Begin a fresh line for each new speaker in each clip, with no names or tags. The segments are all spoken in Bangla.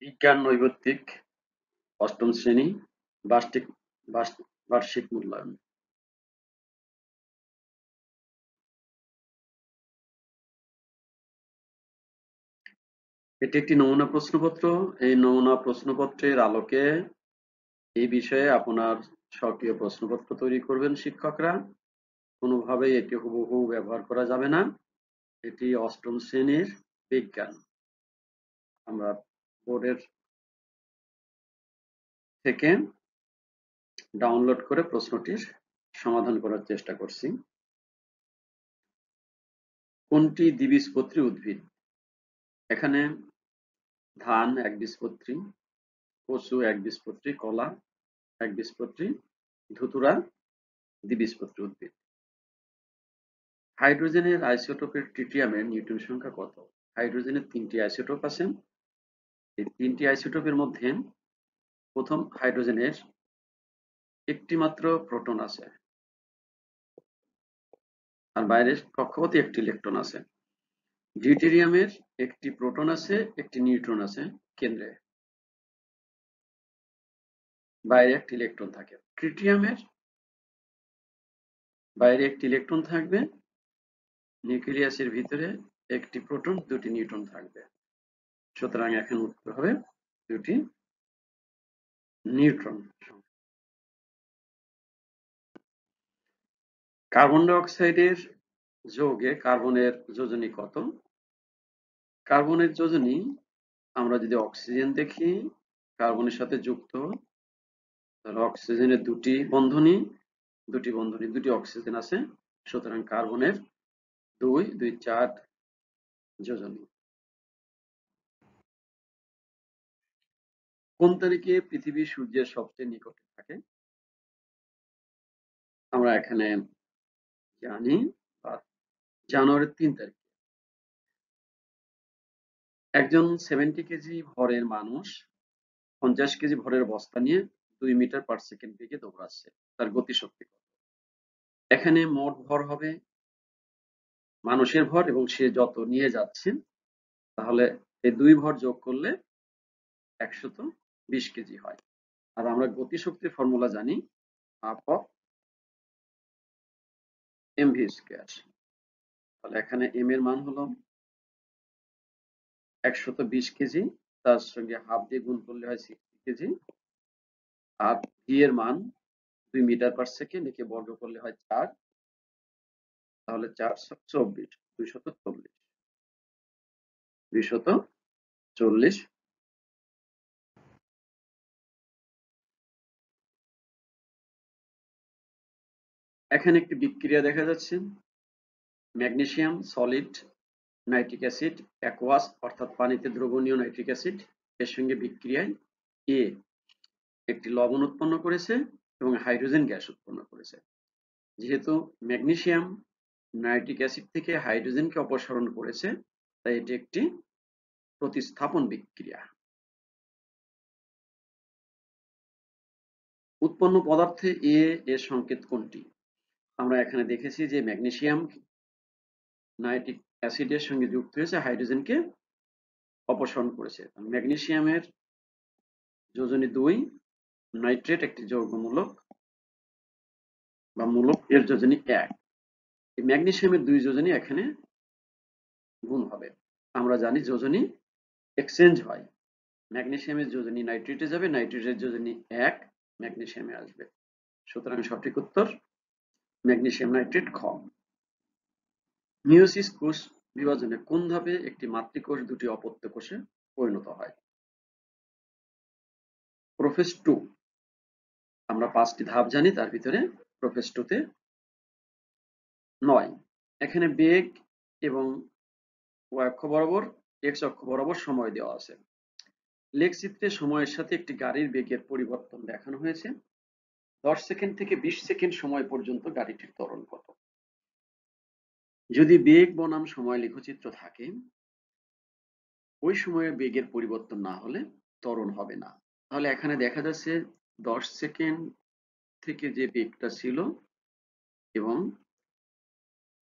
বিজ্ঞান নৈর্ব্যক্তিক অষ্টম শ্রেণী বার্ষিক বার্ষিক মূল্যায়ন। এটি একটি নমুনা প্রশ্নপত্র। এই নমুনা প্রশ্নপত্রের আলোকে এই বিষয়ে আপনার স্বকীয় প্রশ্নপত্র তৈরি করবেন শিক্ষকরা। কোনোভাবেই এটি হুবহু ব্যবহার করা যাবে না। এটি অষ্টম শ্রেণীর বিজ্ঞান। আমরা বোর্ডের থেকে ডাউনলোড করে প্রশ্নটির সমাধান করার চেষ্টা করছি। কোনটি দ্বিবীজপত্রী উদ্ভিদ? এখানে ধান একবীজপত্রী, কচু একবীজপত্রী, কলা একবীজপত্রী, ধুতুরা দ্বিবীজপত্রী উদ্ভিদ। হাইড্রোজেনের আইসোটোপের ট্রিটিয়ামের নিউটন সংখ্যা কত? হাইড্রোজেনের 3টি আইসোটোপ আছে। এই 3টি আইসোটোপের মধ্যে প্রথম হাইড্রোজেনের একটি মাত্র প্রোটন আছে, আর বাইরে কক্ষপথে একটি ইলেকট্রন আছে। ডিউটেরিয়ামের একটি প্রোটন আছে, একটি নিউট্রন আছে কেন্দ্রে, বাইরে একটি ইলেকট্রন থাকে। ট্রিটিয়ামের বাইরে একটি ইলেকট্রন থাকবে, নিউক্লিয়াসের ভিতরে একটি প্রোটন, দুটি নিউট্রন থাকবে। সুতরাং এখন উত্তর হবে দুটি নিউট্রন। কার্বন ডাই অক্সাইডের যৌগে কার্বনের যোজনী কত? কার্বনের যোজনী আমরা যদি অক্সিজেন দেখি, কার্বনের সাথে যুক্ত, তাহলে অক্সিজেনের দুটি বন্ধনী, দুটি অক্সিজেন আছে। সুতরাং কার্বনের 2, 2, 4 যোজনী। কোন তারিখে পৃথিবী সূর্যের সবচেয়ে নিকটে থাকে? আমরা এখানে জানি জানুয়ারির 3 তারিখ। একজন 70 কেজি ভরের মানুষ 50 কেজি ভরের বস্তা নিয়ে 2 মিটার পার সেকেন্ড বেগে দৌড়াচ্ছে। তার গতিশক্তি কত? এখানে মোট ভর হবে মানুষের ভর এবং সে যত নিয়ে যাচ্ছে, তাহলে এই 2 ভর যোগ করলে 120 কেজি হয়। আর আমরা গতিশক্তির ফর্মুলা জানি, হাফ অফ mv স্কয়ার। তাহলে এখানে m এর মান হলো 120 কেজি, তার সঙ্গে হাফ দিয়ে গুণ করলে হয় 60 কেজি। আর v এর মান 2 মিটার পার সেকেন্ড, একে বর্গ করলে হয় 4, তাহলে 424, 240। এখানে একটি বিক্রিয়া দেখা যাচ্ছে। Magnesium solid nitric acid aqueous অর্থাৎ পানিতে দ্রবণীয় নাইট্রিক অ্যাসিড এর সঙ্গে বিক্রিয়ায় এ একটি লবণ উৎপন্ন করেছে এবং হাইড্রোজেন গ্যাস উৎপন্ন করেছে। যেহেতু ম্যাগনেসিয়াম নাইট্রিক অ্যাসিড থেকে হাইড্রোজেনকে অপসারণ করেছে, তাই এটি একটি প্রতিস্থাপন বিক্রিয়া। উৎপন্ন পদার্থে এ এর সংকেত কোনটি? আমরা এখানে দেখেছি যে ম্যাগনেসিয়াম নাইট্রিক অ্যাসিডের সঙ্গে যুক্ত হয়েছে, হাইড্রোজেনকে অপসারণ করেছে। ম্যাগনেসিয়ামের যোজনী 2, নাইট্রেট একটি যৌগমূলক বা মূলক, এর যোজনী 1। এই ম্যাগনেসিয়ামের 2 যোজনী এখানে গুণ হবে। আমরা জানি যোজনী এক্সচেঞ্জ হয়, ম্যাগনেসিয়ামের যোজনী নাইট্রেটে যাবে, নাইট্রেটের যোজনী 1 ম্যাগনেসিয়ামে আসবে। সুতরাং সঠিক উত্তর ম্যাগনেসিয়াম নাইট্রেট খ। মিয়োসিস কোষ বিভাজনে কোন ধাপে একটি মাতৃকোষ দুটি অপত্য কোষে পরিণত হয়? প্রোফেজ 2। আমরা 5টি ধাপ জানি, তার ভিতরে প্রোফেজ 2 তে 9। এখানে বেগ এবং y অক্ষ বরাবর, x অক্ষ বরাবর সময় দেওয়া আছে। লেখচিত্রে সময়ের সাথে একটি গাড়ির বেগের পরিবর্তন দেখানো হয়েছে। 10 সেকেন্ড থেকে 20 সেকেন্ড সময় পর্যন্ত গাড়িটির ত্বরণ কত? যদি বেগ বনাম সময় লেখচিত্র থাকে, ওই সময়ে বেগের পরিবর্তন না হলে ত্বরণ হবে না। তাহলে এখানে দেখা যাচ্ছে 10 সেকেন্ড থেকে যে বেগটা ছিল এবং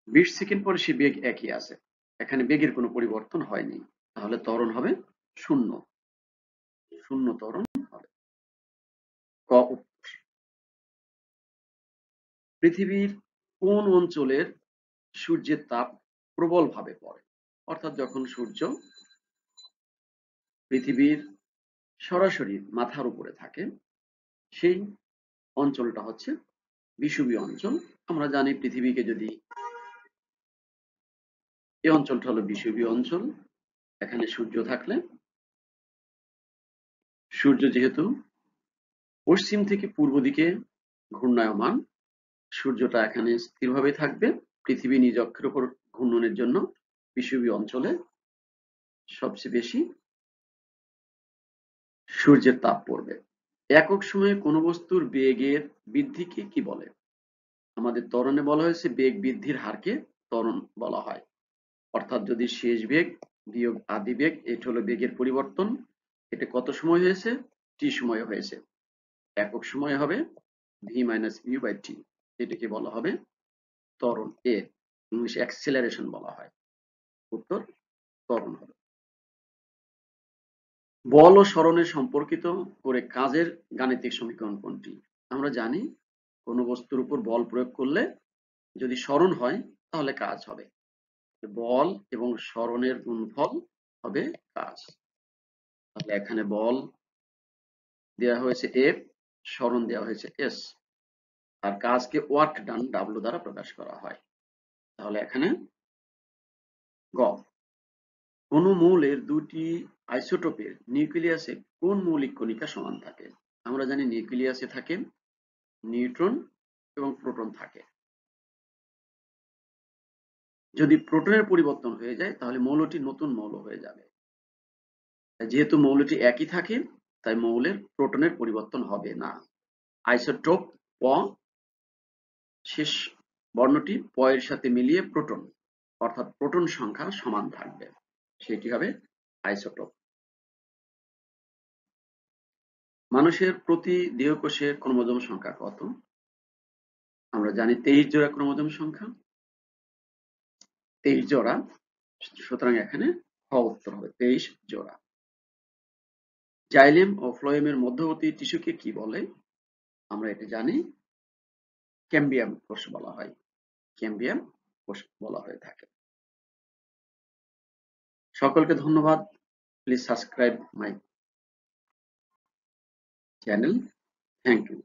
20 সেকেন্ড পরে সে বেগ একই আছে, এখানে বেগের কোনো পরিবর্তন হয়নি, তাহলে ত্বরণ হবে 0। শূন্য ত্বরণ হবে। ক উত্তর। পৃথিবীর কোন অঞ্চলের সূর্যের তাপ প্রবলভাবে পড়ে? অর্থাৎ যখন সূর্য পৃথিবীর সরাসরি মাথার উপরে থাকে, সেই অঞ্চলটা হচ্ছে বিষুবীয় অঞ্চল। আমরা জানি পৃথিবীকে যদি, এই অঞ্চলটা হলো বিষুবীয় অঞ্চল। এখানে সূর্য থাকলে, সূর্য যেহেতু পশ্চিম থেকে পূর্ব দিকে ঘূর্ণায়মান, সূর্যটা এখানে স্থিরভাবে থাকবে। পৃথিবী নিজ অক্ষের উপর ঘূর্ণনের জন্য বিষুবীয় অঞ্চলে সবচেয়ে বেশি সূর্যের তাপ পড়বে। একক সময়ে কোনো বস্তুর বেগের বৃদ্ধিকে কি বলে? আমাদের ত্বরণে বলা হয়েছে বেগ বৃদ্ধির হারকে ত্বরণ বলা হয়। অর্থাৎ যদি শেষ বেগ বিয়োগ আদি বেগ, এটা হলো বেগের পরিবর্তন। এটা কত সময় হয়েছে? টি সময়ে হয়েছে। একক সময় হবে V minus you by T. এটাকে বলা হবে ত্বরণ, এ ইংলিশে অ্যাক্সেলারেশন বলা হয়। উত্তর ত্বরণ হবে। বল ও সরণের সম্পর্কিত করে কাজের গাণিতিক সমীকরণ কোনটি? আমরা জানি কোনো বস্তুর উপর বল প্রয়োগ করলে যদি সরণ হয় তাহলে কাজ হবে। বল এবং সরণের গুণফল হবে কাজ। তাহলে এখানে বল দেওয়া হয়েছে এফ, সরণ দেওয়া হয়েছে এস, আর কাজকে ওয়ার্ক ডান ডাব্লু দ্বারা প্রকাশ করা হয়। তাহলে এখানে গ, কোন মৌলের দুটি আইসোটোপের নিউক্লিয়াসে কোন মৌলিক কণিকা সমান থাকে? আমরা জানি নিউক্লিয়াসে থাকে নিউট্রন এবং প্রোটন থাকে। যদি প্রোটনের পরিবর্তন হয়ে যায় তাহলে মৌলটি নতুন মৌল হয়ে যাবে। যেহেতু মৌলটি একই থাকে তাই মৌলের প্রোটনের পরিবর্তন হবে না। আইসোটোপ প, শেষ বর্ণটি প এর সাথে মিলিয়ে প্রোটন, অর্থাৎ প্রোটন সংখ্যা সমান থাকবে, সেটি হবে আইসোটোপ। মানুষের প্রতি দেহকোষে ক্রোমোজোম সংখ্যা কত? আমরা জানি 23 জোড়া ক্রোমোজোম সংখ্যা, 23 জোড়া। সুতরাং এখানে খ উত্তর হবে 23 জোড়া। জাইলেম ও ফ্লোয়েমের মধ্যবর্তী টিস্যুকে কি বলে? আমরা এটা জানি ক্যাম্বিয়াম কোষ বলা হয়। ক্যাম্বিয়াম কোষ বলা হয়ে থাকে। সকলকে ধন্যবাদ। Please subscribe my channel. Thank you.